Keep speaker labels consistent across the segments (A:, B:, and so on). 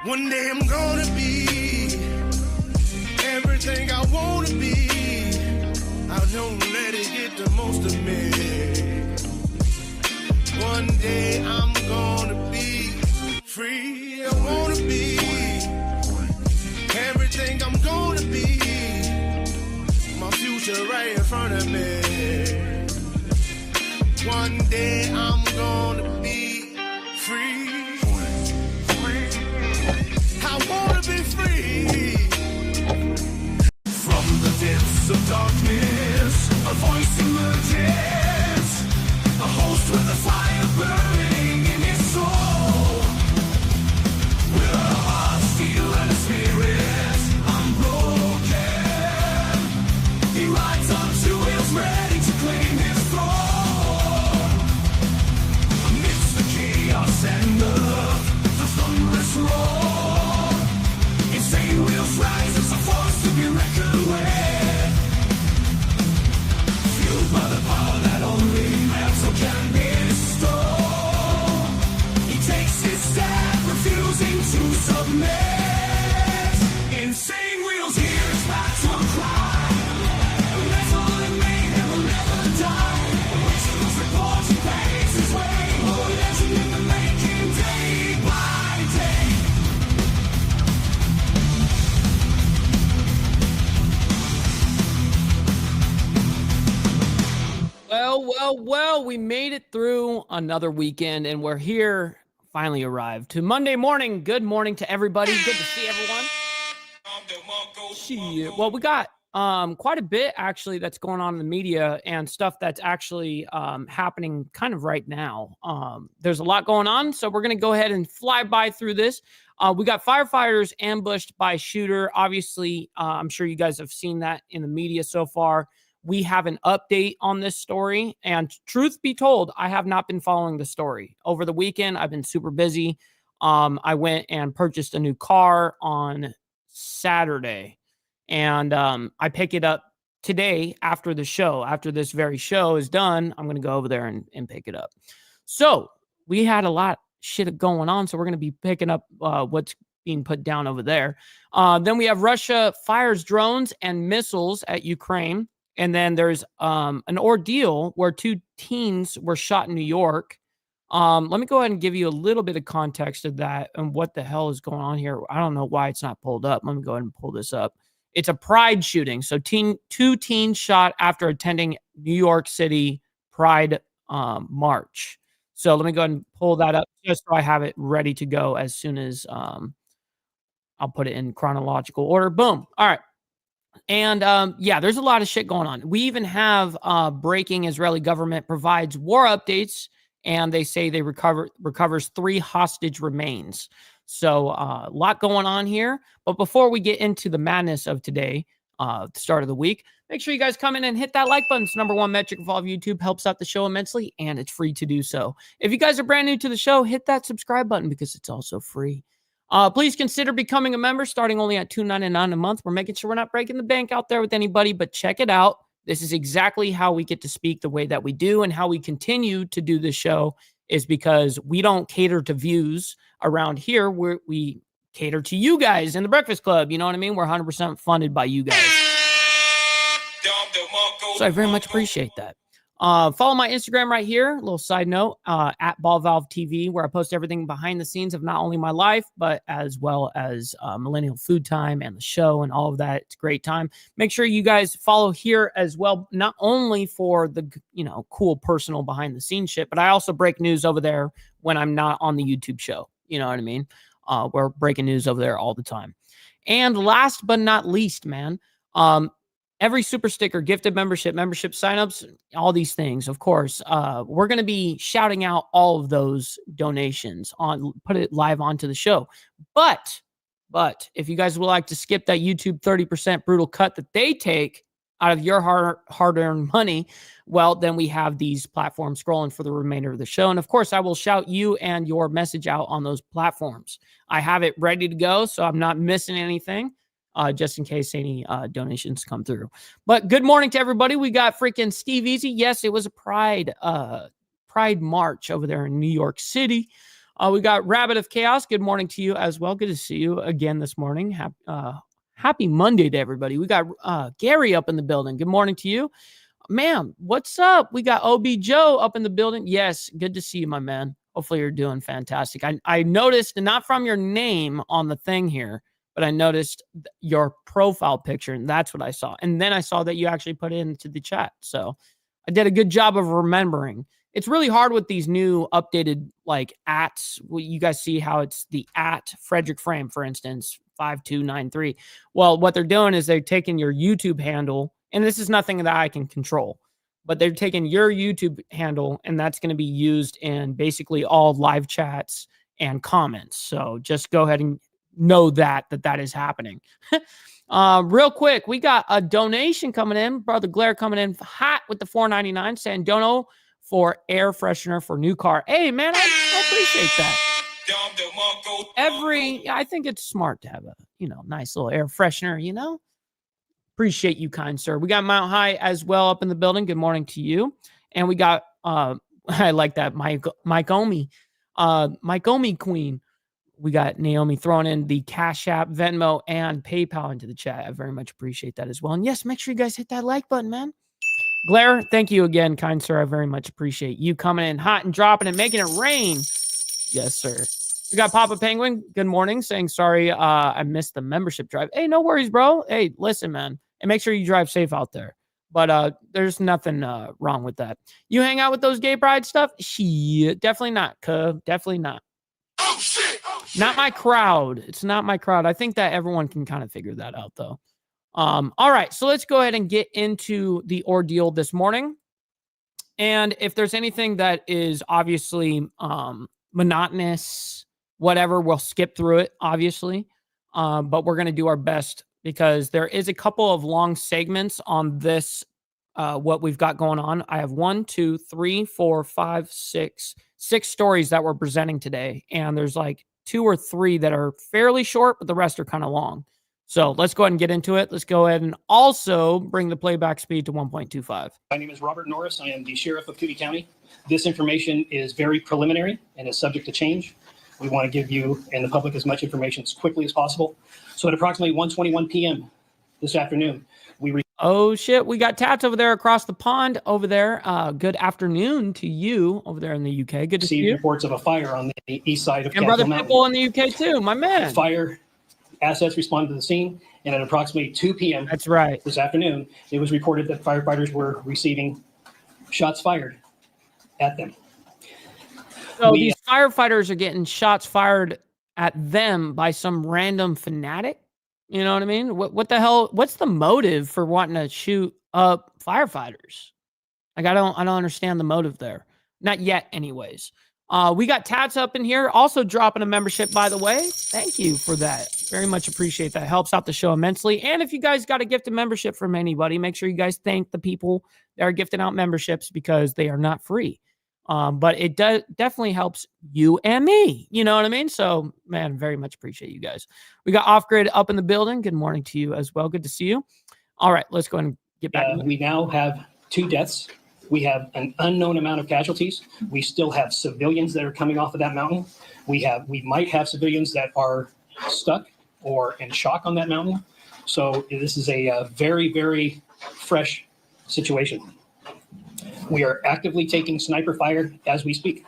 A: One day I'm gonna be everything I wanna be. I don't let it get the most of me. One day I'm gonna be free. I wanna be everything I'm gonna be. My future right in front of me. One day I'm gonna be free. I wanna be free. From the depths of darkness, a voice emerges. A host with a fire burning in his soul. With a heart steel and a spirit unbroken. He rides on two wheels ready to claim his throne. Amidst the chaos and the thunderous roar. Insane wheels rise as a force to be reckoned with. Fueled by the power that only metal can bestow. He takes his stand, refusing to submit. Insane wheels hear his battle cry. Metal and mayhem will never die. Originals report he pays his way. Oh, legend in the making, day by day.
B: Well, we made it through another weekend and we're here, finally arrived to Monday morning. Good morning to everybody. Good to see everyone. Shit. Well, we got quite a bit actually that's going on in the media and stuff that's actually happening kind of right now. There's a lot going on, so we're going to go ahead and fly by through this. We got firefighters ambushed by shooter. Obviously, I'm sure you guys have seen that in the media so far. We have an update on this story, and truth be told, I have not been following the story. Over the weekend, I've been super busy. I went and purchased a new car on Saturday, and I pick it up today after the show. After this very show is done, I'm going to go over there and pick it up. So we had a lot of shit going on, so we're going to be picking up what's being put down over there. Then we have Russia fires drones and missiles at Ukraine. And then there's an ordeal where two teens were shot in New York. Let me go ahead and give you a little bit of context of that and what the hell is going on here. I don't know why it's not pulled up. Let me go ahead and pull this up. It's a pride shooting. So two teens shot after attending New York City Pride March. So let me go ahead and pull that up just so I have it ready to go as soon as I'll put it in chronological order. Boom. All right. And yeah, there's a lot of shit going on. We even have breaking Israeli government provides war updates, and they say they recovers 3 hostage remains. So a lot going on here. But before we get into the madness of today, the start of the week, make sure you guys come in and hit that like button. It's number 1 metric of all of YouTube. Helps out the show immensely, and it's free to do so. If you guys are brand new to the show, hit that subscribe button because it's also free. Please consider becoming a member starting only at $2.99 a month. We're making sure we're not breaking the bank out there with anybody, but check it out. This is exactly how we get to speak the way that we do, and how we continue to do this show is because we don't cater to views around here. We cater to you guys in the Breakfast Club. You know what I mean? We're 100% funded by you guys. So I very much appreciate that. Follow my Instagram right here. A little side note, at Ball Valve TV, where I post everything behind the scenes of not only my life, but as well as Millennial Food Time and the show and all of that. It's a great time. Make sure you guys follow here as well, not only for the, cool personal behind the scenes shit, but I also break news over there when I'm not on the YouTube show. You know what I mean? We're breaking news over there all the time. And last but not least, man, every super sticker, gifted membership signups, all these things, of course, we're going to be shouting out all of those donations put it live onto the show. But if you guys would like to skip that YouTube 30% brutal cut that they take out of your hard-earned money, well, then we have these platforms scrolling for the remainder of the show. And of course, I will shout you and your message out on those platforms. I have it ready to go, so I'm not missing anything. Just in case any donations come through. But good morning to everybody. We got freaking Steve Easy. Yes, it was a Pride March over there in New York City. We got Rabbit of Chaos. Good morning to you as well. Good to see you again this morning. Happy Monday to everybody. We got Gary up in the building. Good morning to you. Ma'am, what's up? We got OB Joe up in the building. Yes, good to see you, my man. Hopefully you're doing fantastic. I noticed, not from your name on the thing here, but I noticed your profile picture, and that's what I saw. And then I saw that you actually put it into the chat. So I did a good job of remembering. It's really hard with these new updated like ats. You guys see how it's the at Frederick Frame, for instance, 5293. Well, what they're doing is they're taking your YouTube handle, and this is nothing that I can control, but they're taking your YouTube handle, and that's going to be used in basically all live chats and comments. So just go ahead and know that is happening. Real quick, we got a donation coming in. Brother Blair coming in hot with the $4.99 saying dono for air freshener for new car. Hey, man, I appreciate that. I think it's smart to have a, nice little air freshener, Appreciate you, kind sir. We got Mount High as well up in the building. Good morning to you. And we got, I like that, Mike Omi Queen. We got Naomi throwing in the Cash App, Venmo, and PayPal into the chat. I very much appreciate that as well. And yes, make sure you guys hit that like button, man. Blair, thank you again, kind sir. I very much appreciate you coming in hot and dropping and making it rain. Yes, sir. We got Papa Penguin. Good morning, saying sorry, I missed the membership drive. Hey, no worries, bro. Hey, listen, man, and make sure you drive safe out there. But there's nothing wrong with that. You hang out with those gay pride stuff? Shit, definitely not, cuz. Definitely not.
A: Oh, shit.
B: Not my crowd. It's not my crowd. I think that everyone can kind of figure that out, though. All right, so let's go ahead and get into the ordeal this morning. And if there's anything that is obviously monotonous, whatever, we'll skip through it, obviously. But we're going to do our best because there is a couple of long segments on this, what we've got going on. I have 6 stories that we're presenting today. And there's like 2 or 3 that are fairly short, but the rest are kind of long. So let's go ahead and get into it. Let's go ahead and also bring the playback speed to 1.25.
C: My name is Robert Norris. I am the Sheriff of Coogee County. This information is very preliminary and is subject to change. We want to give you and the public as much information as quickly as possible. So at approximately 1:21 p.m. this afternoon,
B: oh, shit. We got Tats over there across the pond over there. Good afternoon to you over there in the UK. Good to see you.
C: Reports of a fire on the east side of
B: and Brother Pitbull in the UK too, my man.
C: Fire assets responded to the scene, and at approximately 2 p.m.
B: That's right.
C: This afternoon, it was reported that firefighters were receiving shots fired at them.
B: So these firefighters are getting shots fired at them by some random fanatic? You know what I mean? What the hell? What's the motive for wanting to shoot up firefighters? Like, I don't understand the motive there. Not yet, anyways. We got Tats up in here, also dropping a membership, by the way. Thank you for that. Very much appreciate that. Helps out the show immensely. And if you guys got a gifted membership from anybody, make sure you guys thank the people that are gifting out memberships because they are not free. But it definitely helps you and me. You know what I mean? So, man, very much appreciate you guys. We got Off Grid up in the building. Good morning to you as well. Good to see you. All right, let's go ahead and get back.
C: We now have 2 deaths. We have an unknown amount of casualties. We still have civilians that are coming off of that mountain. We might have civilians that are stuck or in shock on that mountain. So this is a very, very fresh situation. We are actively taking sniper fire as we speak.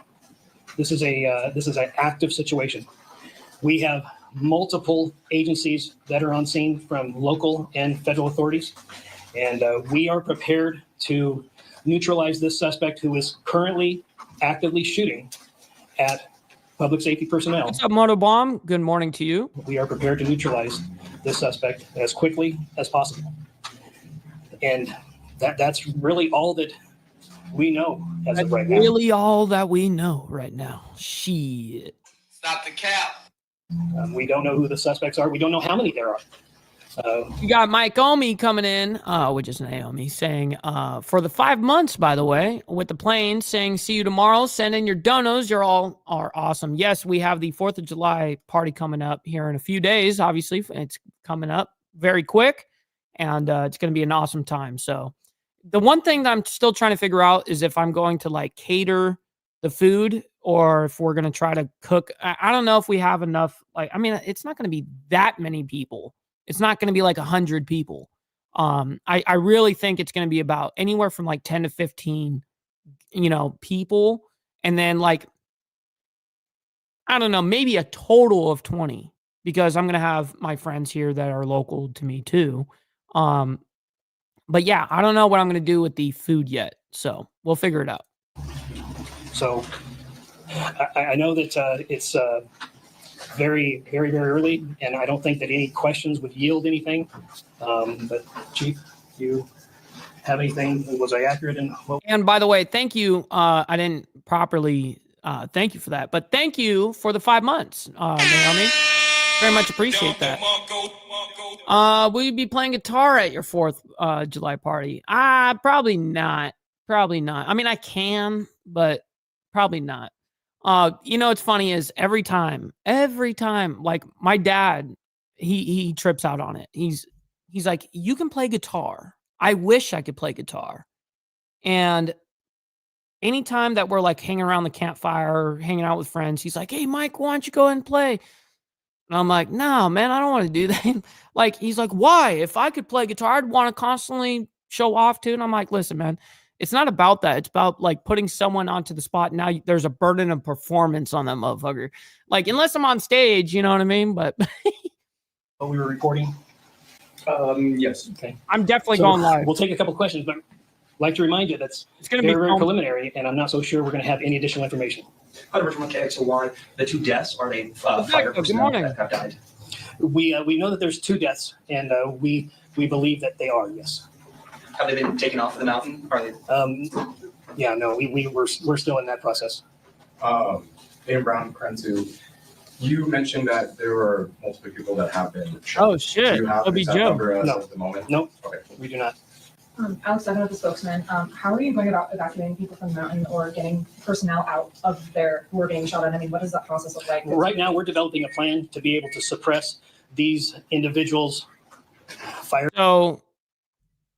C: This is an active situation. We have multiple agencies that are on scene from local and federal authorities, and we are prepared to neutralize this suspect who is currently actively shooting at public safety personnel.
B: What's up, Motobomb? Good morning to you.
C: We are prepared to neutralize this suspect as quickly as possible. And that's really all that we know as of right now.
B: Really all that we know right now. Shit.
A: Stop the cap.
C: We don't know who the suspects are. We don't know how many there are.
B: You got Mike Omi coming in, which is Naomi, saying, for the 5 months, by the way, with the plane, saying, see you tomorrow. Send in your donos. You're all are awesome. Yes, we have the 4th of July party coming up here in a few days. Obviously, it's coming up very quick, and it's going to be an awesome time. So the one thing that I'm still trying to figure out is if I'm going to like cater the food or if we're going to try to cook. I don't know if we have enough. Like, I mean, it's not going to be that many people. It's not going to be like 100 people. I really think it's going to be about anywhere from like 10 to 15, people. And then like, I don't know, maybe a total of 20, because I'm going to have my friends here that are local to me too. But yeah, I don't know what I'm going to do with the food yet. So we'll figure it out.
C: So I know that it's very, very, very early, and I don't think that any questions would yield anything. But Chief, you have anything? Was I accurate in what?
B: And by the way, thank you. I didn't properly thank you for that, but thank you for the 5 months, Naomi. Very much appreciate that. Will you be playing guitar at your 4th July party? Probably not. Probably not. I mean, I can, but probably not. What's funny is every time, like my dad, he trips out on it. He's like, you can play guitar. I wish I could play guitar. And anytime that we're like hanging around the campfire, hanging out with friends, he's like, hey, Mike, why don't you go ahead and play? And I'm like, no, man, I don't want to do that. Like, he's like, why? If I could play guitar, I'd want to constantly show off too. And I'm like, listen, man, it's not about that. It's about like putting someone onto the spot. Now there's a burden of performance on that motherfucker. Like, unless I'm on stage, you know what I mean? But
C: What we were recording?
D: Yes.
C: Okay.
B: I'm definitely going live.
C: We'll take a couple questions, but I'd like to remind you that's
B: It's going to be
C: very
B: filmed.
C: preliminary, and I'm not so sure we're going to have any additional information.
D: Hunter from KXOY, the 2 deaths, are they fire
B: Good
D: personnel
B: morning.
D: that have died?
C: We know that there's 2 deaths, and we believe that they are, yes.
D: Have they been taken off of the mountain? Are they?
C: Yeah, no, we're still in that process.
E: Dan Brown, Krenzu, you mentioned that there were multiple people that have been shot.
B: Oh, shit.
E: Do you have
B: It'll
E: an
B: be
E: exact
B: Joe.
E: number as
C: No.
E: of the moment?
C: Nope.
E: Okay.
C: We do not.
F: Alex, I don't know the spokesman. How are you going about evacuating people from the mountain or getting personnel out of there who are being shot at? I mean, what does that process look like?
C: Right now, we're developing a plan to be able to suppress these individuals' fire.
B: So,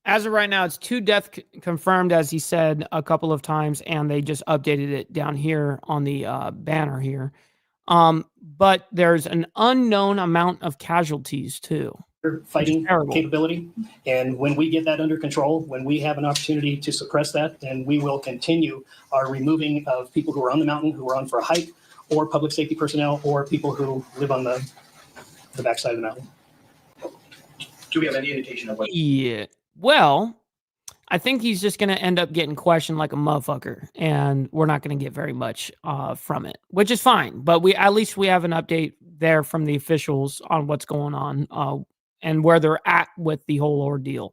B: as of right now, it's 2 deaths confirmed, as he said a couple of times, and they just updated it down here on the banner here. But there's an unknown amount of casualties too.
C: Fighting
B: terrible.
C: capability. And when we get that under control, when we have an opportunity to suppress that, then we will continue our removing of people who are on the mountain, who are on for a hike, or public safety personnel, or people who live on the backside of the mountain.
D: Do we have any indication of what?
B: Yeah. Well, I think he's just going to end up getting questioned like a motherfucker, and we're not going to get very much from it, which is fine. But at least we have an update there from the officials on what's going on and where they're at with the whole ordeal.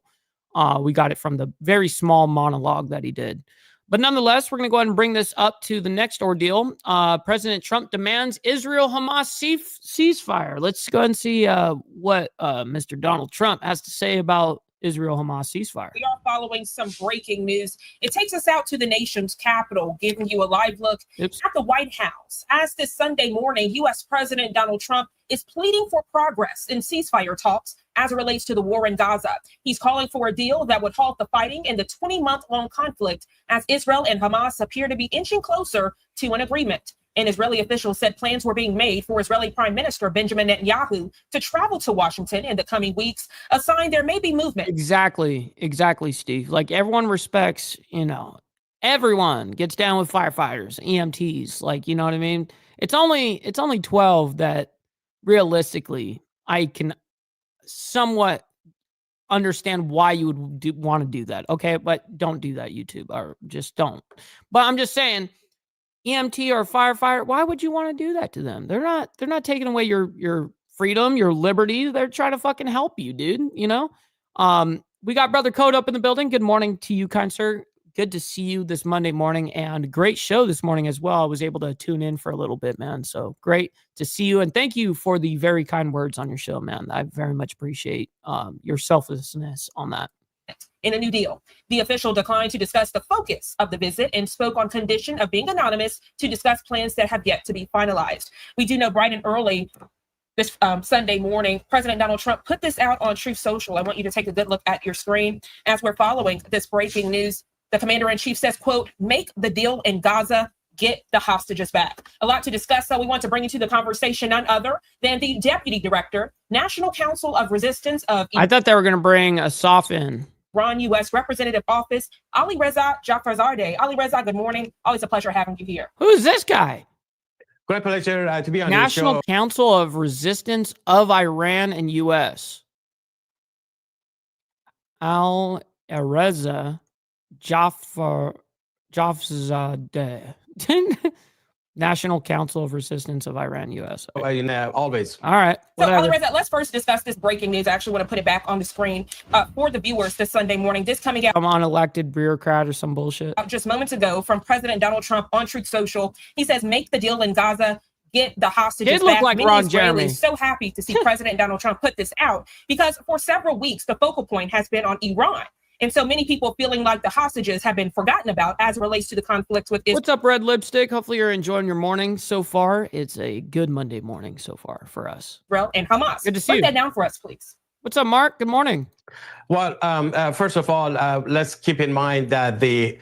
B: We got it from the very small monologue that he did. But nonetheless, we're going to go ahead and bring this up to the next ordeal. President Trump demands Israel-Hamas ceasefire. Let's go ahead and see what Mr. Donald Trump has to say about Israel-Hamas ceasefire.
G: We are following some breaking news. It takes us out to the nation's capital, giving you a live look at the White House. As this Sunday morning, U.S. President Donald Trump is pleading for progress in ceasefire talks as it relates to the war in Gaza. He's calling for a deal that would halt the fighting in the 20-month-long conflict as Israel and Hamas appear to be inching closer to an agreement. An Israeli official said plans were being made for Israeli Prime Minister Benjamin Netanyahu to travel to Washington in the coming weeks, a sign there may be movement.
B: Exactly, Steve. Like, everyone respects, everyone gets down with firefighters, EMTs. Like, you know what I mean? It's only 12 that realistically I can somewhat understand why you would want to do that. Okay, but don't do that, YouTube, or just don't. But I'm just saying, EMT or firefighter, why would you want to do that to them? They're not taking away your freedom, your liberty. They're trying to fucking help you, dude. We got Brother Code up in the building. Good morning to you, kind sir. Good to see you this Monday morning, and great show this morning as well. I was able to tune in for a little bit, man. So great to see you, and thank you for the very kind words on your show, man. I very much appreciate your selflessness on that.
G: In a new deal, the official declined to discuss the focus of the visit and spoke on condition of being anonymous to discuss plans that have yet to be finalized. We do know bright and early this Sunday morning, President Donald Trump put this out on Truth Social. I want you to take a good look at your screen as we're following this breaking news. The commander-in-chief says, quote, make the deal in Gaza get the hostages back. A lot to discuss, so we want to bring into the conversation none other than the Deputy Director, National Council of Resistance of
B: I thought they were going to bring Asaf in.
G: Iran U.S. Representative Office, Ali Reza Jafarzadeh. Ali Reza, good morning. Always a pleasure having you here.
B: Who's this guy?
H: Great pleasure to be on
B: National
H: your show.
B: Council of Resistance of Iran and U.S. Al Reza Jafarzadeh. National Council of Resistance of Iran, U.S.
H: Always.
B: All right.
G: So,
B: Whatever.
G: Alireza, let's first discuss this breaking news. I actually want to put it back on the screen for the viewers this Sunday morning. This coming out
B: I'm unelected bureaucrat or some bullshit.
G: just moments ago from President Donald Trump on Truth Social. He says, make the deal in Gaza, get the hostages
B: Kid look
G: back.
B: like
G: Many
B: Ron
G: Israelis
B: Jeremy.
G: so happy to see President Donald Trump put this out because for several weeks, the focal point has been on Iran. And so many people feeling like the hostages have been forgotten about as it relates to the conflict with Israel.
B: What's up, Red Lipstick? Hopefully you're enjoying your morning so far. It's a good Monday morning so far for us.
G: And Hamas.
B: Good to see
G: Break
B: you.
G: that down for us, please.
B: What's up, Mark? Good morning.
H: Well, first of all, let's keep in mind that the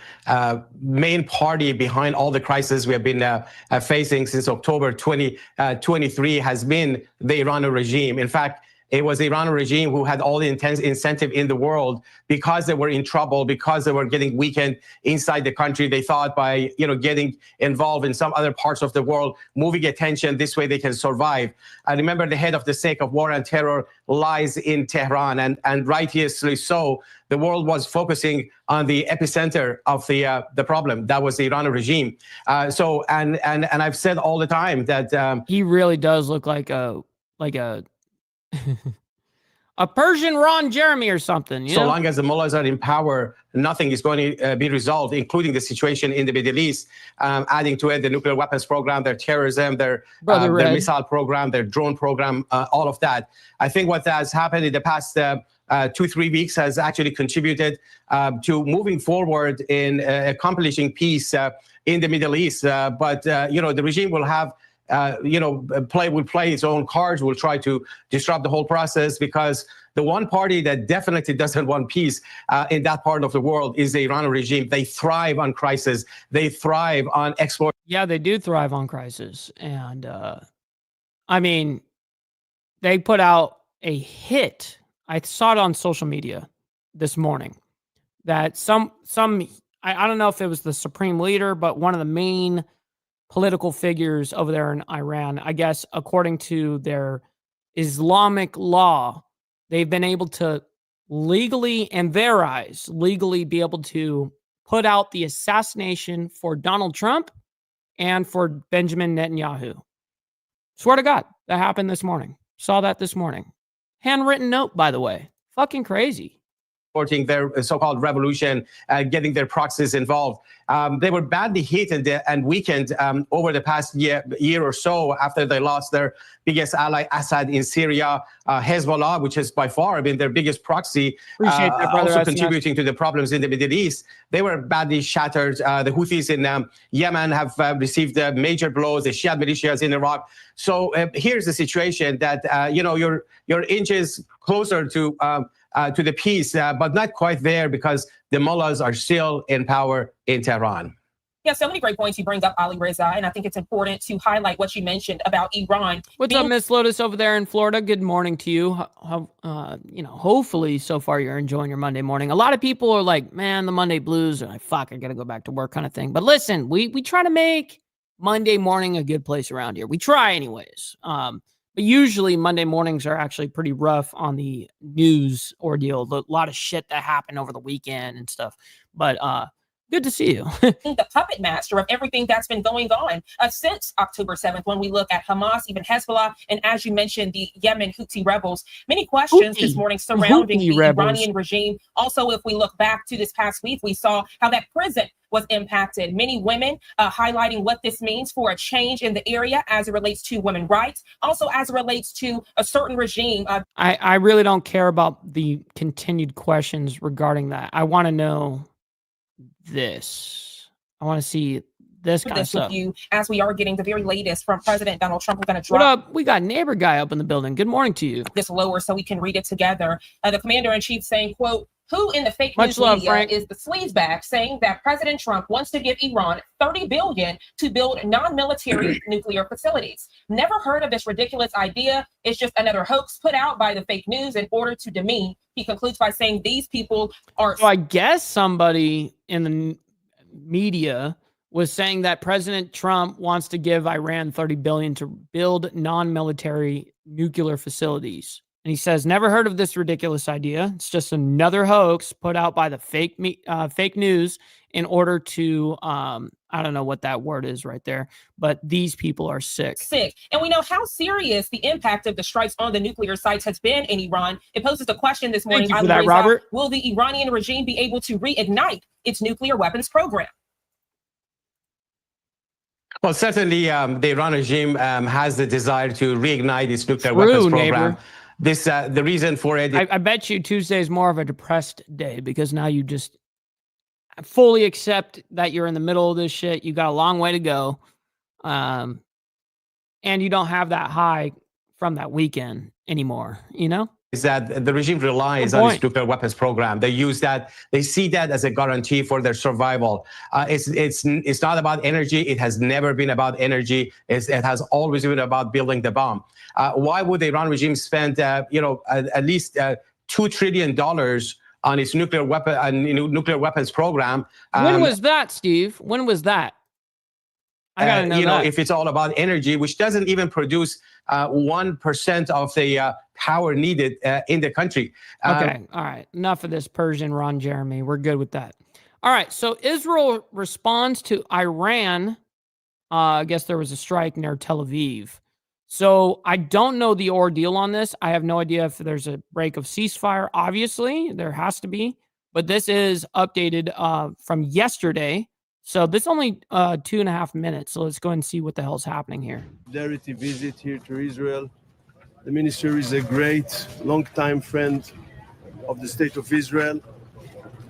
H: main party behind all the crises we have been facing since October 2023 has been the Iranian regime. In fact, it was the Iranian regime who had all the intense incentive in the world because they were in trouble, because they were getting weakened inside the country. They thought by getting involved in some other parts of the world, moving attention, this way they can survive. I remember the head of the Sake of War and Terror lies in Tehran, and righteously so. The world was focusing on the epicenter of the problem. That was the Iranian regime. So I've said all the time that
B: He really does look like a a Persian Ron Jeremy or something. You know?
H: long as the mullahs are in power, nothing is going to be resolved, including the situation in the Middle East. Adding to it the nuclear weapons program, their terrorism, their missile program, their drone program, all of that. I think what has happened in the past 2-3 weeks has actually contributed to moving forward in accomplishing peace in the Middle East. But the regime will have will play its own cards, will try to disrupt the whole process, because the one party that definitely doesn't want peace in that part of the world is the Iranian regime. They thrive on crisis. They thrive on exploit.
B: Yeah, they do thrive on crisis. And I mean, they put out a hit. I saw it on social media this morning that I don't know if it was the supreme leader, but one of the main political figures over there in Iran, I guess, according to their Islamic law, they've been able to legally, in their eyes, legally be able to put out the assassination for Donald Trump and for Benjamin Netanyahu. Swear to God, that happened this morning. Saw that this morning. Handwritten note, by the way. Fucking crazy.
H: Supporting their so-called revolution, getting their proxies involved. They were badly hit and weakened over the past year or so after they lost their biggest ally, Assad, in Syria. Hezbollah, which has by far been their biggest proxy,
B: Appreciate that, brother.
H: also contributing to the problems in the Middle East. They were badly shattered. The Houthis in Yemen have received major blows, the Shia militias in Iraq. So here's the situation that, you're inches closer to the peace, but not quite there, because the mullahs are still in power in Tehran.
G: Yeah, so many great points you bring up, Ali Reza, and I think it's important to highlight what you mentioned about Iran.
B: What's up, Miss Lotus over there in Florida? Good morning to you. Hopefully so far you're enjoying your Monday morning. A lot of people are like, man, the Monday blues, or like, fuck, I gotta go back to work kind of thing. But listen, we try to make Monday morning a good place around here. We try anyways. But usually Monday mornings are actually pretty rough on the news ordeal. A lot of shit that happened over the weekend and stuff. But good to see you.
G: The puppet master of everything that's been going on since October 7th, when we look at Hamas, even Hezbollah, and as you mentioned, the Yemen Houthi rebels. Many questions this morning surrounding the Iranian regime. Also, if we look back to this past week, we saw how that prison was impacted. Many women highlighting what this means for a change in the area as it relates to women's rights, also as it relates to a certain regime.
B: I really don't care about the continued questions regarding that. I want to know this. I want to see this kind of stuff.
G: With you, as we are getting the very latest from President Donald Trump. We're going to drop.
B: What up? We got neighbor guy up in the building. Good morning to you.
G: This lower so we can read it together. The commander in chief saying, quote, Who in the fake
B: Much
G: news
B: love,
G: media
B: Frank.
G: is the sleazebag saying that President Trump wants to give Iran $30 billion to build non-military nuclear facilities? Never heard of this ridiculous idea. It's just another hoax put out by the fake news in order to demean. He concludes by saying these people are.
B: So I guess somebody in the media was saying that President Trump wants to give Iran $30 billion to build non-military nuclear facilities. And he says, never heard of this ridiculous idea. It's just another hoax put out by the fake news in order to, I don't know what that word is right there, but these people are sick.
G: And we know how serious the impact of the strikes on the nuclear sites has been in Iran. It poses the question this morning.
B: Thank you for that, Robert.
G: Will the Iranian regime be able to reignite its nuclear weapons program?
H: Well, certainly the Iran regime has the desire to reignite its nuclear weapons program.
B: Neighbor.
H: This the reason for it.
B: I bet you Tuesday is more of a depressed day because now you just fully accept that you're in the middle of this shit. You got a long way to go. And you don't have that high from that weekend anymore, you know?
H: Is that the regime relies on its nuclear weapons program. They use that. They see that as a guarantee for their survival. It's not about energy. It has never been about energy. It has always been about building the bomb. Why would the Iran regime spend, at least $2 trillion on its nuclear weapons program?
B: When was that, Steve? When was that? I gotta know that.
H: If it's all about energy, which doesn't even produce 1% of the power needed in the country.
B: Okay, all right. Enough of this Persian Ron Jeremy. We're good with that. All right, so Israel responds to Iran. I guess there was a strike near Tel Aviv. So I don't know the ordeal on this. I have no idea if there's a break of ceasefire. Obviously, there has to be. But this is updated from yesterday. So this is only 2.5 minutes. So let's go and see what the hell's happening here.
I: Solidarity visit here to Israel. The minister is a great, long-time friend of the State of Israel.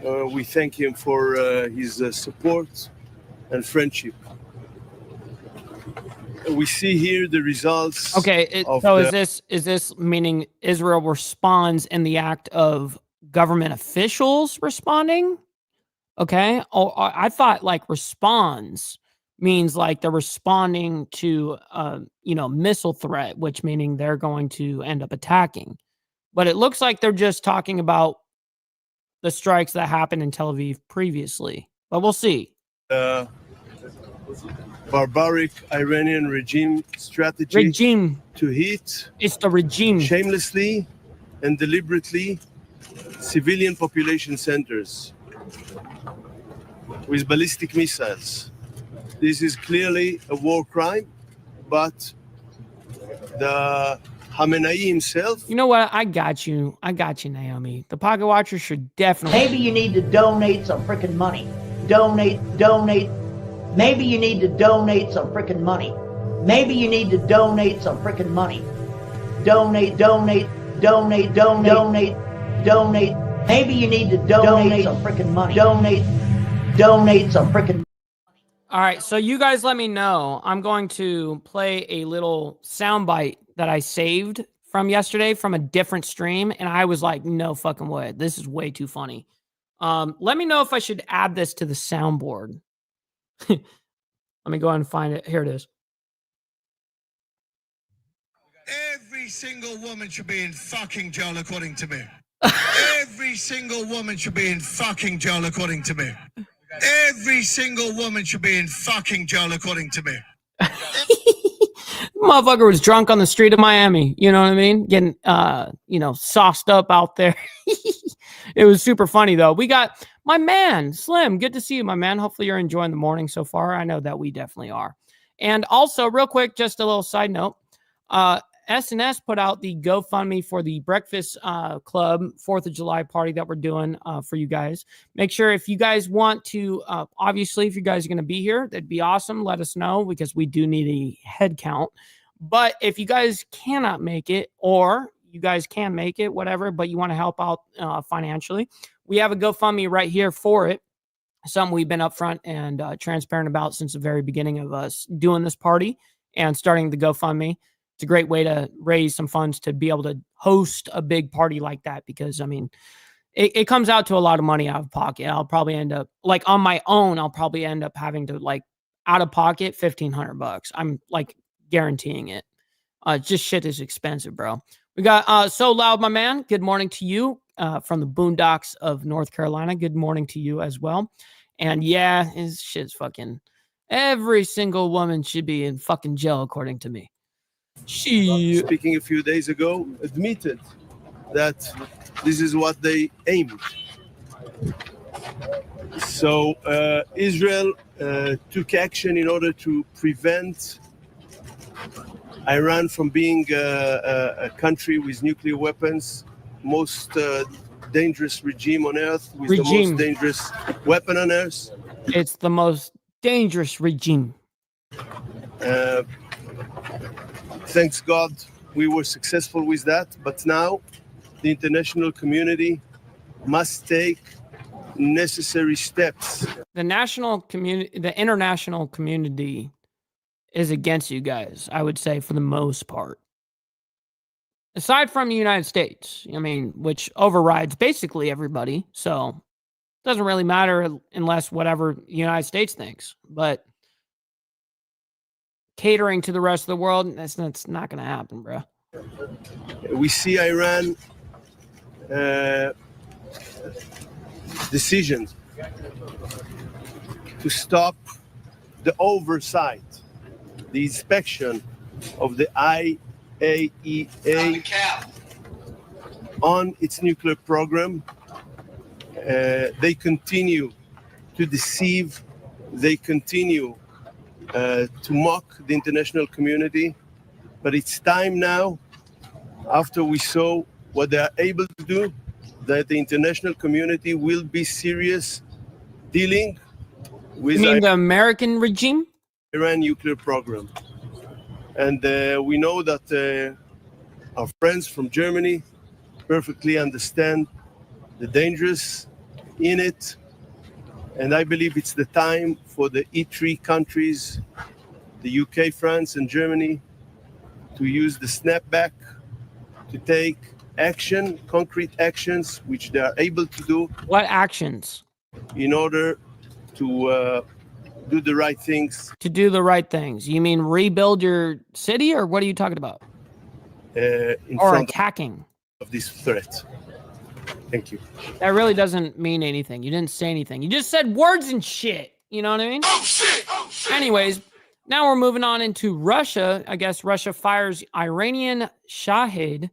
I: We thank him for his support and friendship. We see here the results.
B: Okay, so is this meaning Israel responds in the act of government officials responding? Okay. Oh, I thought like responds means like they're responding to missile threat, which meaning they're going to end up attacking. But it looks like they're just talking about the strikes that happened in Tel Aviv previously. But we'll see.
I: Barbaric Iranian regime strategy to hit.
B: It's the regime.
I: Shamelessly and deliberately civilian population centers with ballistic missiles. This is clearly a war crime, but the Khamenei himself.
B: You know what? I got you, Naomi. The Pocket Watcher should definitely.
J: Maybe you need to donate some freaking money. Donate. Maybe you need to donate some freaking money. Maybe you need to donate some freaking money. Donate. Maybe you need to donate some freaking money. Donate some freaking money.
B: All right, so you guys let me know. I'm going to play a little soundbite that I saved from yesterday from a different stream, and I was like, no fucking way. This is way too funny. Let me know if I should add this to the soundboard. Let me go ahead and find it. Here it is.
K: Every single woman should be in fucking jail, according to me. Every single woman should be in fucking jail, according to me. Every single woman should be in fucking jail, according to me.
B: Motherfucker was drunk on the street of Miami. You know what I mean? Getting, sauced up out there. It was super funny, though. We got my man, Slim. Good to see you, my man. Hopefully you're enjoying the morning so far. I know that we definitely are. And also, real quick, just a little side note. S&S put out the GoFundMe for the Breakfast Club 4th of July party that we're doing for you guys. Make sure if you guys want to, obviously, if you guys are going to be here, that'd be awesome. Let us know because we do need a head count. But if you guys cannot make it, or you guys can make it, whatever, but you want to help out financially, we have a GoFundMe right here for it. Something we've been upfront and transparent about since the very beginning of us doing this party and starting the GoFundMe. It's a great way to raise some funds to be able to host a big party like that because, I mean, it comes out to a lot of money out of pocket. I'll probably end up like on my own. I'll probably end up having to like out of pocket $1,500. I'm like guaranteeing it. Just shit is expensive, bro. We got So Loud, my man. Good morning to you from the boondocks of North Carolina. Good morning to you as well. And yeah, his shit's fucking. Every single woman should be in fucking jail, according to me. She
I: speaking a few days ago, admitted that this is what they aimed. So Israel took action in order to prevent Iran from being a country with nuclear weapons, most dangerous regime on earth, with the most dangerous weapon on earth.
B: It's the most dangerous regime.
I: Thanks God we were successful with that, but now the international community must take necessary steps.
B: The international community is against you guys, I would say, for the most part. Aside from the United States, I mean, which overrides basically everybody, so it doesn't really matter unless whatever the United States thinks. But catering to the rest of the world, that's not going to happen, bro.
I: We see Iran decisions to stop the oversight, the inspection of the IAEA on its nuclear program. They continue to deceive. They continue to mock the international community. But it's time now, after we saw what they are able to do, that the international community will be serious dealing with
B: the American regime?
I: Iran nuclear program. And we know that our friends from Germany perfectly understand the dangers in it. And I believe it's the time for the E3 countries, the UK, France, and Germany, to use the snapback to take action, concrete actions, which they are able to do.
B: What actions?
I: In order to do the right things.
B: To do the right things. You mean rebuild your city, or what are you talking about? Or attacking
I: of this threat. Thank you.
B: That really doesn't mean anything. You didn't say anything. You just said words and shit. You know what I mean? Oh, shit! Oh, shit! Anyways, now we're moving on into Russia. I guess Russia fires Iranian Shahed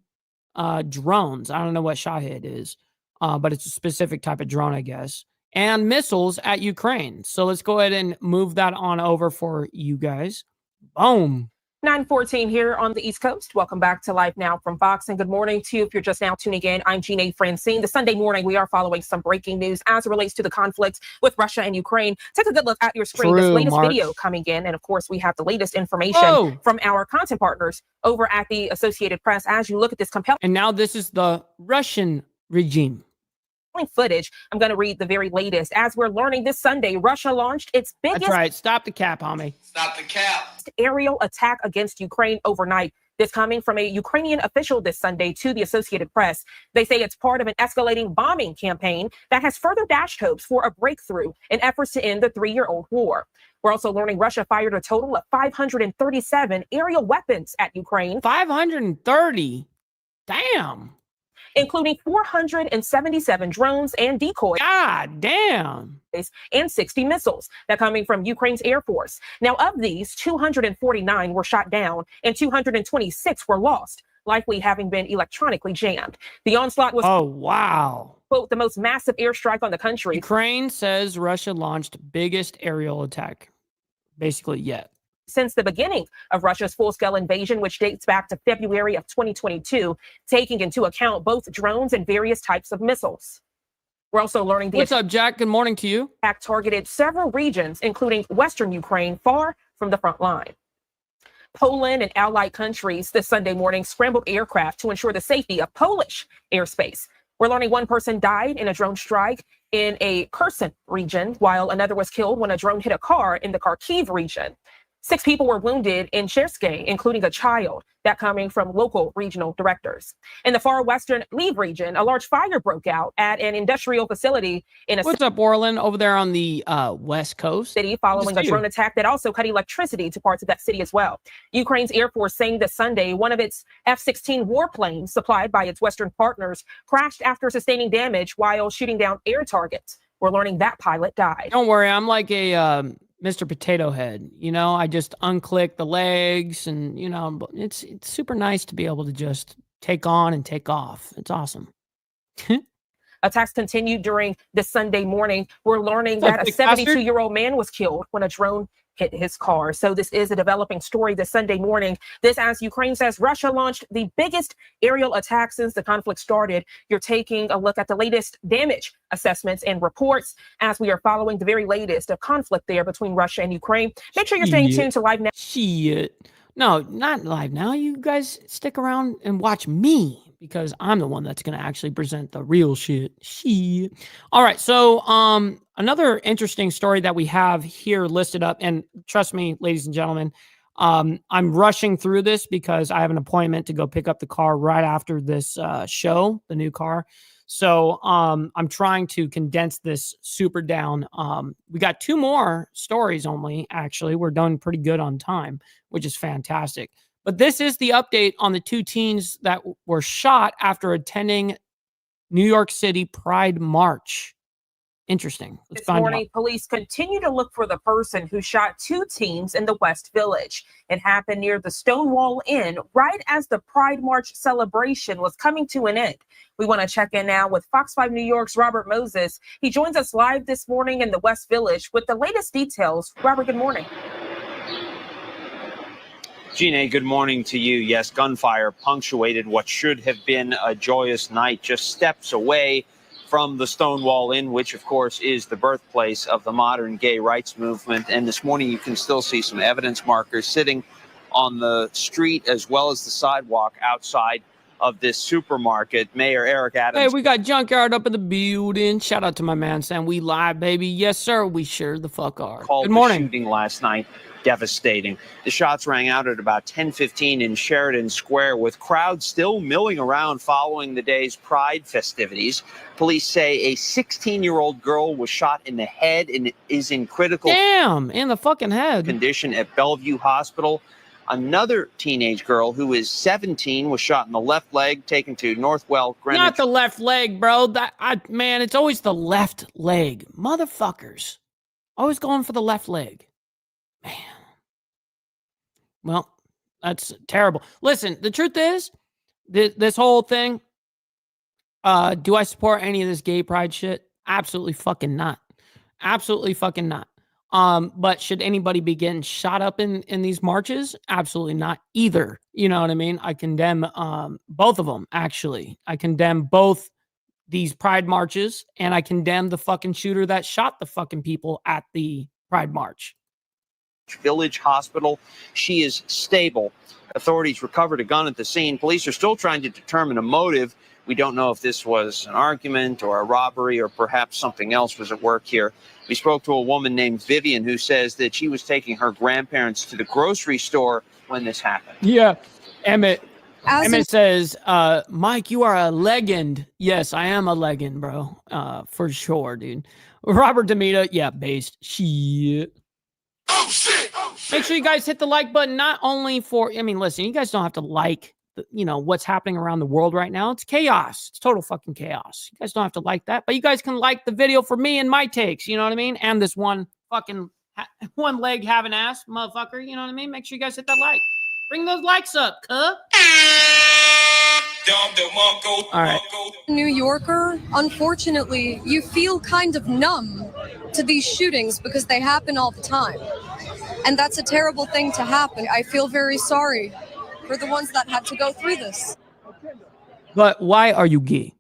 B: drones. I don't know what Shahed is, but it's a specific type of drone, I guess. And missiles at Ukraine. So let's go ahead and move that on over for you guys. Boom.
G: 9:14 here on the East Coast. Welcome back to Live Now from Fox, and good morning to you. If you're just now tuning in, I'm Jeanne Francine. The Sunday morning, we are following some breaking news as it relates to the conflict with Russia and Ukraine. Take a good look at your screen. This latest video coming in, and of course, we have the latest information from our content partners over at the Associated Press. As you look at this compelling,
B: and now this is the Russian regime
G: footage. I'm going to read the very latest. As we're learning this Sunday, Russia launched its biggest.
B: That's right. Stop the cap, homie.
D: Stop the cap.
G: Aerial attack against Ukraine overnight. This coming from a Ukrainian official this Sunday to the Associated Press. They say it's part of an escalating bombing campaign that has further dashed hopes for a breakthrough in efforts to end the 3-year-old war. We're also learning Russia fired a total of 537 aerial weapons at Ukraine.
B: 530? Damn.
G: Including 477 drones and decoys.
B: God damn.
G: And 60 missiles that coming from Ukraine's Air Force. Now, of these, 249 were shot down and 226 were lost, likely having been electronically jammed. The onslaught was, quote, the most massive airstrike on the country.
B: Ukraine says Russia launched biggest aerial attack, basically yet.
G: Since the beginning of Russia's full-scale invasion, which dates back to February of 2022, taking into account both drones and various types of missiles. We're also learning
B: What's up, Jack? Good morning to you.
G: Attack targeted several regions, including Western Ukraine, far from the front line. Poland and allied countries this Sunday morning scrambled aircraft to ensure the safety of Polish airspace. We're learning one person died in a drone strike in a Kherson region, while another was killed when a drone hit a car in the Kharkiv region. 6 people were wounded in Cherske, including a child. That coming from local regional directors. In the far western Lviv region, a large fire broke out at an industrial facility in a
B: What's up, Orlin, over there on the west coast?
G: City following a drone attack that also cut electricity to parts of that city as well. Ukraine's Air Force saying this Sunday one of its F-16 warplanes supplied by its Western partners crashed after sustaining damage while shooting down air targets. We're learning that pilot died.
B: Don't worry, I'm like a Mr. Potato Head. You know, I just unclick the legs and, you know, it's super nice to be able to just take on and take off. It's awesome.
G: Attacks continued during this Sunday morning. We're learning that a 72-year-old man was killed when a drone hit his car. So this is a developing story this Sunday morning. This as Ukraine says Russia launched the biggest aerial attack since the conflict started. You're taking a look at the latest damage assessments and reports as we are following the very latest of conflict there between Russia and Ukraine. Make sure you're staying tuned to Live Now.
B: No, not Live Now. You guys stick around and watch me, because I'm the one that's going to actually present the real shit. All right. So, another interesting story that we have here listed up, and trust me, ladies and gentlemen, I'm rushing through this because I have an appointment to go pick up the car right after this show, the new car. So, I'm trying to condense this super down. We got 2 more stories only, actually. We're done pretty good on time, which is fantastic. But this is the update on the 2 teens that were shot after attending New York City Pride March. Interesting. Let's find out.
G: This morning, police continue to look for the person who shot 2 teens in the West Village. It happened near the Stonewall Inn right as the Pride March celebration was coming to an end. We want to check in now with Fox 5 New York's Robert Moses. He joins us live this morning in the West Village with the latest details. Robert, good morning.
L: Gina, good morning to you. Yes, gunfire punctuated what should have been a joyous night just steps away from the Stonewall Inn, which, of course, is the birthplace of the modern gay rights movement. And this morning, you can still see some evidence markers sitting on the street as well as the sidewalk outside of this supermarket. Mayor Eric Adams.
B: Hey, we got Junkyard up in the building. Shout out to my man saying we live, baby. Yes, sir. We sure the fuck are. Good morning.
L: The shooting last night devastating. The shots rang out at about 10:15 in Sheridan Square, with crowds still milling around following the day's Pride festivities. Police say a 16-year-old girl was shot in the head and is in critical
B: in the fucking head
L: condition at Bellevue Hospital. Another teenage girl who is 17 was shot in the left leg, taken to Northwell Greenwich.
B: Not the left leg, bro. Man, it's always the left leg. Motherfuckers. Always going for the left leg. Man. Well, that's terrible. Listen, the truth is, this whole thing, do I support any of this gay pride shit? Absolutely fucking not. Absolutely fucking not. But should anybody be getting shot up in these marches? Absolutely not either. You know what I mean? I condemn both of them, actually. I condemn both these pride marches, and I condemn the fucking shooter that shot the fucking people at the Pride March.
L: Village Hospital. She is stable. Authorities recovered a gun at the scene. Police are still trying to determine a motive. We don't know if this was an argument or a robbery or perhaps something else was at work here. We spoke to a woman named Vivian who says that she was taking her grandparents to the grocery store when this happened.
B: Yeah. Emmett says, Mike, you are a legend. Yes, I am a legend, bro. For sure, dude. Robert Demita, yeah, based. Shit.
A: Oh shit!
B: Make sure you guys hit the like button, not only for, I mean, listen, you guys don't have to like, what's happening around the world right now. It's chaos. It's total fucking chaos. You guys don't have to like that, but you guys can like the video for me and my takes, you know what I mean? And this one fucking, one leg having ass, motherfucker, you know what I mean? Make sure you guys hit that like. Bring those likes up, cuh. All right.
M: New Yorker, unfortunately, you feel kind of numb to these shootings because they happen all the time. And that's a terrible thing to happen. I feel very sorry for the ones that had to go through this.
B: But why are you gay?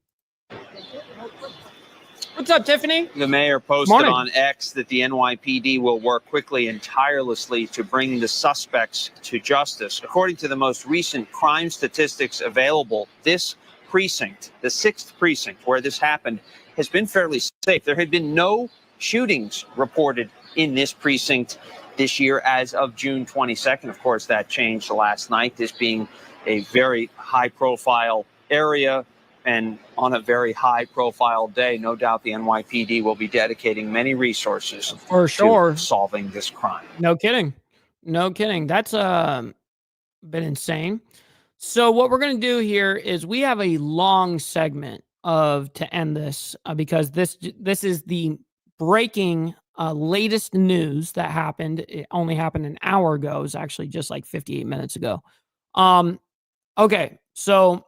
B: What's up, Tiffany?
L: The mayor posted on X that the NYPD will work quickly and tirelessly to bring the suspects to justice. According to the most recent crime statistics available, this precinct, the 6th precinct where this happened, has been fairly safe. There had been no shootings reported in this precinct this year as of June 22nd. Of course, that changed last night, this being a very high-profile area and on a very high-profile day. No doubt the NYPD will be dedicating many resources
B: for sure
L: to solving this crime.
B: No kidding. No kidding. That's been insane. So what we're going to do here is we have a long segment to end this because this is the breaking latest news that happened. It only happened an hour ago. It was actually just like 58 minutes ago. Okay, so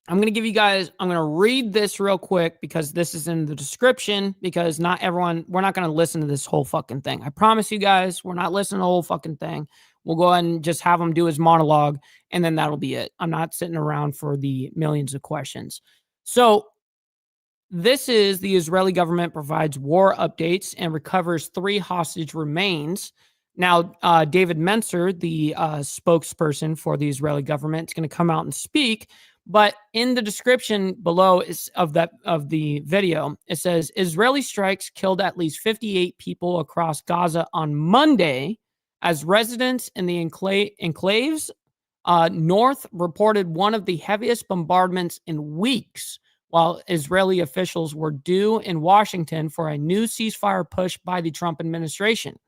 B: I'm going to read this real quick because this is in the description, because we're not going to listen to this whole fucking thing. I promise you guys, we're not listening to the whole fucking thing. We'll go ahead and just have him do his monologue, and then that'll be it. I'm not sitting around for the millions of questions. So this is the Israeli government provides war updates and recovers 3 hostage remains. Now, David Mencer, the spokesperson for the Israeli government, is going to come out and speak. But in the description below of the video, it says Israeli strikes killed at least 58 people across Gaza on Monday, as residents in the enclaves north reported one of the heaviest bombardments in weeks, while Israeli officials were due in Washington for a new ceasefire push by the Trump administration.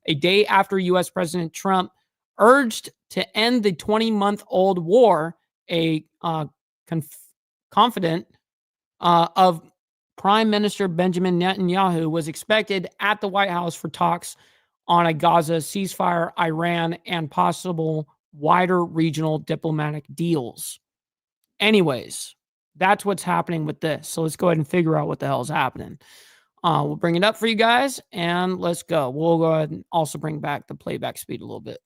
B: A day after U.S. President Trump urged to end the 20-month-old war, a confidant of Prime Minister Benjamin Netanyahu was expected at the White House for talks on a Gaza ceasefire, Iran, and possible wider regional diplomatic deals. Anyways, that's what's happening with this. So let's go ahead and figure out what the hell is happening. We'll bring it up for you guys, and let's go. We'll go ahead and also bring back the playback speed a little bit.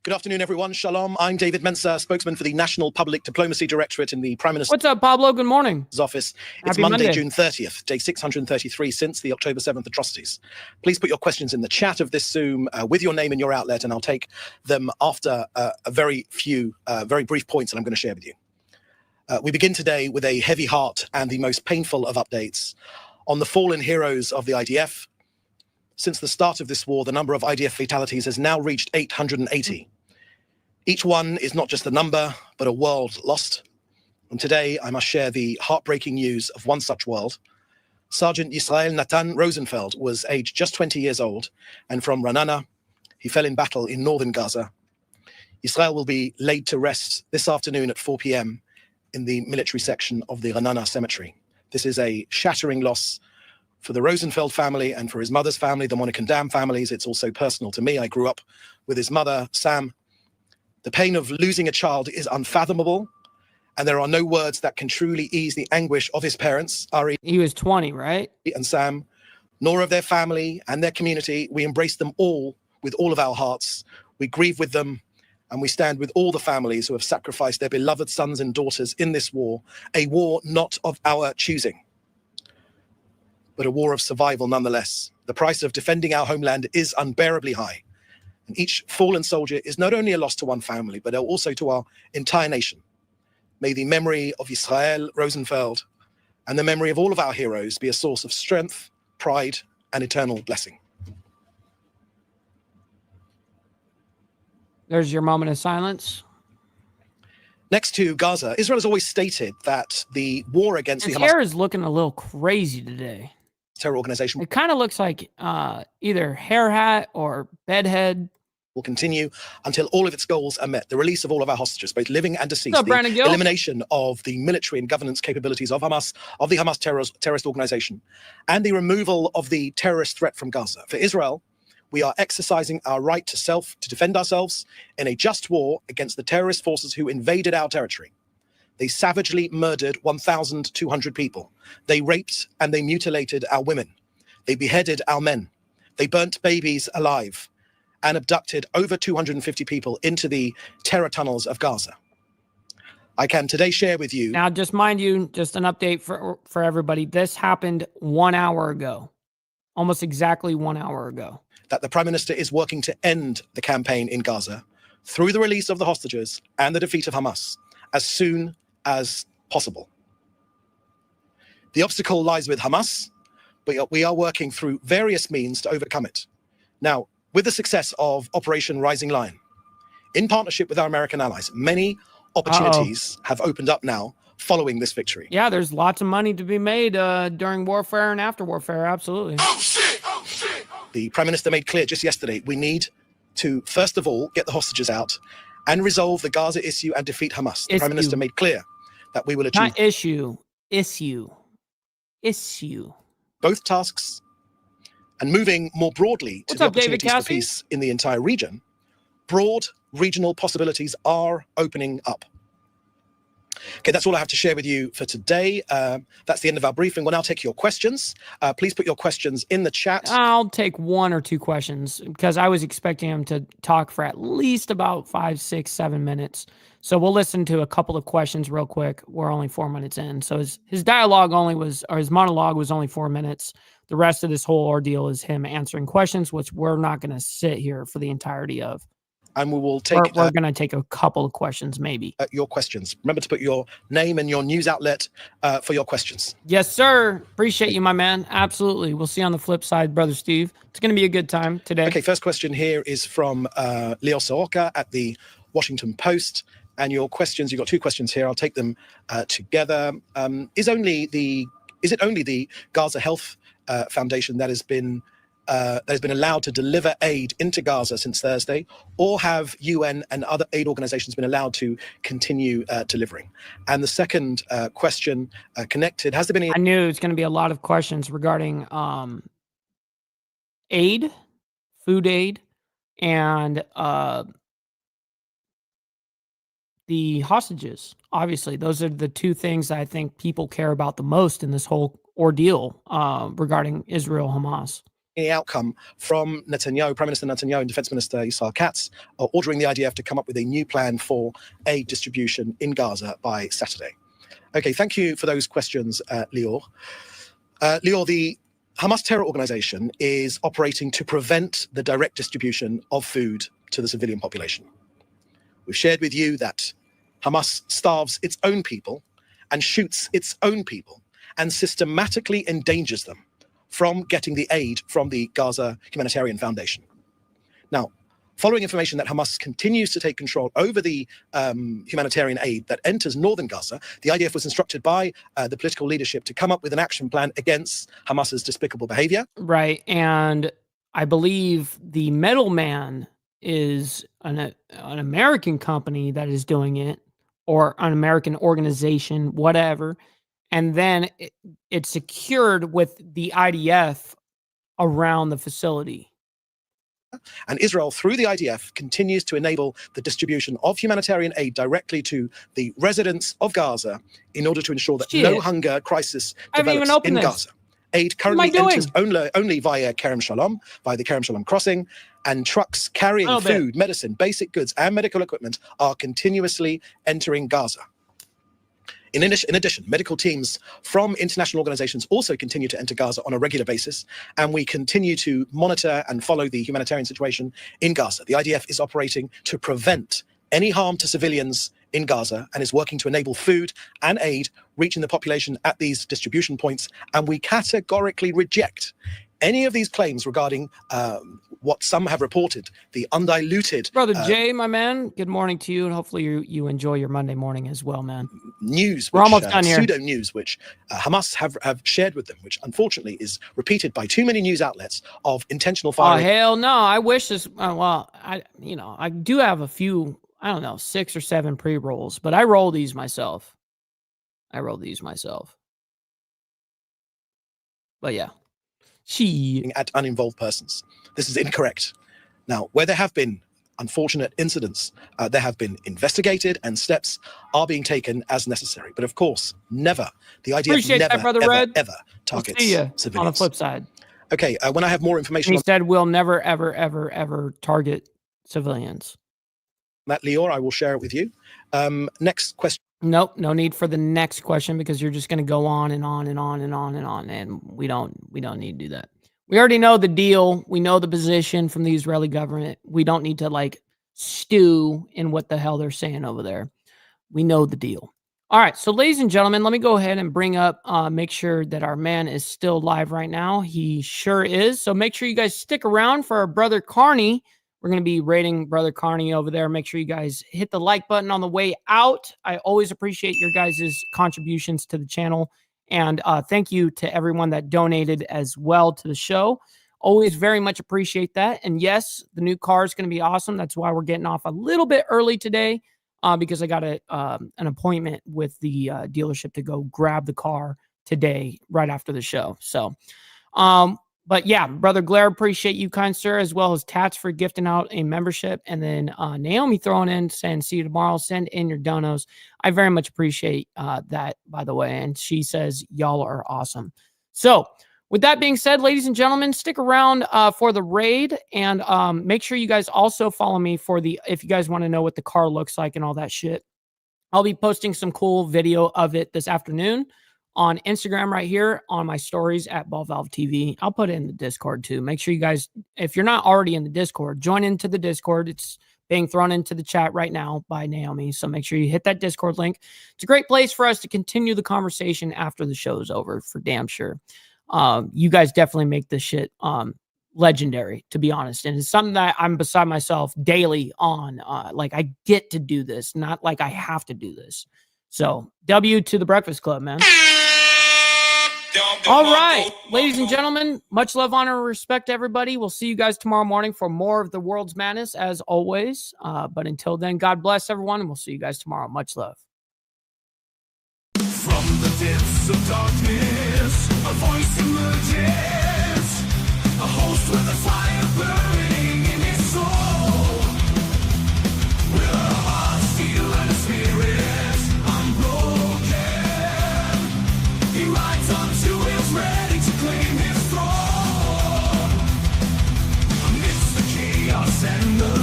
N: Good afternoon, everyone. Shalom. I'm David Mencer, spokesman for the National Public Diplomacy Directorate in the Prime Minister's
B: What's up, Pablo? Good morning.
N: Office. It's
B: Happy
N: Monday,
B: Monday,
N: June 30th, day 633 since the October 7th atrocities. Please put your questions in the chat of this Zoom with your name and your outlet, and I'll take them after a very brief points that I'm going to share with you. We begin today with a heavy heart and the most painful of updates on the fallen heroes of the IDF. Since the start of this war, the number of IDF fatalities has now reached 880. Each one is not just a number, but a world lost. And today, I must share the heartbreaking news of one such world. Sergeant Yisrael Natan Rosenfeld was aged just 20 years old, and from Ra'anana, he fell in battle in northern Gaza. Yisrael will be laid to rest this afternoon at 4 p.m. in the military section of the Ra'anana cemetery. This is a shattering loss for the Rosenfeld family and for his mother's family, the Monica and Dam families. It's also personal to me. I grew up with his mother, Sam. The pain of losing a child is unfathomable, and there are no words that can truly ease the anguish of his parents, Ari.
B: He was 20, right?
N: And Sam, nor of their family and their community. We embrace them all with all of our hearts. We grieve with them, and we stand with all the families who have sacrificed their beloved sons and daughters in this war, a war not of our choosing, but a war of survival nonetheless. The price of defending our homeland is unbearably high. And each fallen soldier is not only a loss to one family, but also to our entire nation. May the memory of Yisrael Rosenfeld and the memory of all of our heroes be a source of strength, pride, and eternal blessing.
B: There's your moment of silence.
N: Next to Gaza, Israel has always stated that the war against
B: His
N: the Hamas
B: hair is looking a little crazy today.
N: terror organization
B: It kind of looks like either hair hat or bedhead.
N: will continue until all of its goals are met. The release of all of our hostages, both living and deceased,
B: What's up, Brandon
N: the
B: Gill?
N: elimination of the military and governance capabilities of Hamas, of the Hamas terrorist organization, and the removal of the terrorist threat from Gaza. For Israel, we are exercising our right to defend ourselves in a just war against the terrorist forces who invaded our territory. They savagely murdered 1,200 people. They raped and they mutilated our women. They beheaded our men. They burnt babies alive and abducted over 250 people into the terror tunnels of Gaza. I can today share with you.
B: Now, just mind you, just an update for everybody. This happened 1 hour ago, almost exactly 1 hour ago.
N: That the Prime Minister is working to end the campaign in Gaza through the release of the hostages and the defeat of Hamas as soon as possible. The obstacle lies with Hamas, but we are working through various means to overcome it. Now, With the success of Operation Rising Lion, in partnership with our American allies, many opportunities have opened up now following this victory.
B: Yeah, there's lots of money to be made during warfare and after warfare. Absolutely.
N: The Prime Minister made clear just yesterday, we need to, first of all, get the hostages out and resolve the Gaza issue and defeat Hamas. The Prime Minister made clear that we will achieve...
B: Not issue.
N: both tasks, and moving more broadly to the opportunities for peace in the entire region, broad regional possibilities are opening up. Okay, that's all I have to share with you for today. That's the end of our briefing. We'll now take your questions. Please put your questions in the chat.
B: I'll take 1 or 2 questions because I was expecting him to talk for at least about 5, 6, 7 minutes. So we'll listen to a couple of questions real quick. We're only 4 minutes in. So his dialogue his monologue was only 4 minutes. The rest of this whole ordeal is him answering questions, which we're not going to sit here for the entirety of.
N: And we will take...
B: We're going to take a couple of questions, maybe.
N: Your questions. Remember to put your name and your news outlet for your questions.
B: Yes, sir. Appreciate you, my man. Absolutely. We'll see you on the flip side, Brother Steve. It's going to be a good time today.
N: Okay, first question here is from Leo Sooka at the Washington Post. And your questions, you've got 2 questions here. I'll take them together. Is it only the Gaza Health Foundation that has been allowed to deliver aid into Gaza since Thursday, or have UN and other aid organizations been allowed to continue delivering? And the second question connected, has there been any...
B: I knew it was going to be a lot of questions regarding aid, food aid, and the hostages. Obviously, those are the 2 things that I think people care about the most in this whole ordeal regarding Israel-Hamas.
N: Any outcome from Netanyahu, Prime Minister Netanyahu and Defense Minister Israel Katz are ordering the IDF to come up with a new plan for aid distribution in Gaza by Saturday. Okay, thank you for those questions, Lior. Lior, the Hamas terror organization is operating to prevent the direct distribution of food to the civilian population. We've shared with you that Hamas starves its own people and shoots its own people and systematically endangers them from getting the aid from the Gaza Humanitarian Foundation. Now, following information that Hamas continues to take control over the humanitarian aid that enters northern Gaza, the IDF was instructed by the political leadership to come up with an action plan against Hamas's despicable behavior.
B: Right, and I believe the middleman is an American company that is doing it, or an American organization, whatever. And then it's secured with the IDF around the facility.
N: And Israel, through the IDF, continues to enable the distribution of humanitarian aid directly to the residents of Gaza in order to ensure that no hunger crisis develops in Gaza. Aid currently enters only via Kerem Shalom, via the Kerem Shalom crossing, and trucks carrying food, medicine, basic goods, and medical equipment are continuously entering Gaza. In addition, medical teams from international organizations also continue to enter Gaza on a regular basis, and we continue to monitor and follow the humanitarian situation in Gaza. The IDF is operating to prevent any harm to civilians in Gaza and is working to enable food and aid reaching the population at these distribution points, and we categorically reject any of these claims regarding what some have reported, the undiluted...
B: Brother Jay, my man, good morning to you, and hopefully you enjoy your Monday morning as well, man.
N: News,
B: we're almost done here.
N: Pseudo-news, which Hamas have shared with them, which unfortunately is repeated by too many news outlets of intentional firing.
B: Oh, hell no. I wish this... I do have a few, 6 or 7 pre-rolls, but I roll these myself. But yeah.
N: At uninvolved persons. This is incorrect. Now, where there have been unfortunate incidents, there have been investigated and steps are being taken as necessary. But of course, never, the IDF ever targets civilians.
B: On the flip side.
N: Okay, when I have more information...
B: He said we'll never, ever, ever, ever target civilians.
N: That, Lior, I will share it with you. Next question.
B: Nope, no need for the next question because you're just going to go on and on and on and on and on, and we don't need to do that. We already know the deal. We know the position from the Israeli government. We don't need to stew in what the hell they're saying over there. We know the deal. All right, so ladies and gentlemen, let me go ahead and bring up, make sure that our man is still live right now. He sure is. So make sure you guys stick around for our brother Carney. We're going to be rating brother Carney over there. Make sure you guys hit the like button on the way out. I always appreciate your guys' contributions to the channel. And thank you to everyone that donated as well to the show. Always very much appreciate that. And yes, the new car is going to be awesome. That's why we're getting off a little bit early today. Because I got an appointment with the dealership to go grab the car today, right after the show. So, but yeah, Brother Blair, appreciate you, kind sir, as well as Tats for gifting out a membership. And then Naomi throwing in, saying, see you tomorrow. Send in your donos. I very much appreciate that, by the way. And she says, y'all are awesome. So, with that being said, ladies and gentlemen, stick around for the raid, and make sure you guys also follow me for if you guys want to know what the car looks like and all that shit. I'll be posting some cool video of it this afternoon on Instagram right here on my stories at Ball Valve TV. I'll put it in the Discord too. Make sure you guys, if you're not already in the Discord, join into the Discord. It's being thrown into the chat right now by Naomi. So make sure you hit that Discord link. It's a great place for us to continue the conversation after the show is over, for damn sure. You guys definitely make this shit legendary, to be honest. And it's something that I'm beside myself daily on. Like, I get to do this, not like I have to do this. So, W to the Breakfast Club, man. All right, ladies and gentlemen, much love, honor, and respect to everybody. We'll see you guys tomorrow morning for more of the world's madness, as always. But until then, God bless everyone, and we'll see you guys tomorrow. Much love.
A: From the depths of darkness, a voice emerges, a host with a fire burning in his soul. With a heart, steel, and a spirit unbroken, he rides on 2 wheels, ready to claim his throne. Amidst the chaos and the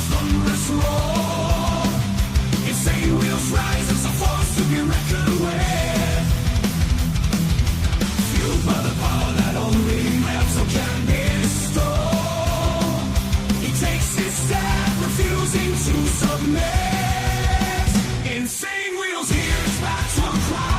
A: thunderous roar, insane wheels rise as a force to be reckoned with. Fueled by the power that only so can be restored. He takes his stand, refusing to submit. Insane wheels, here's battle cry.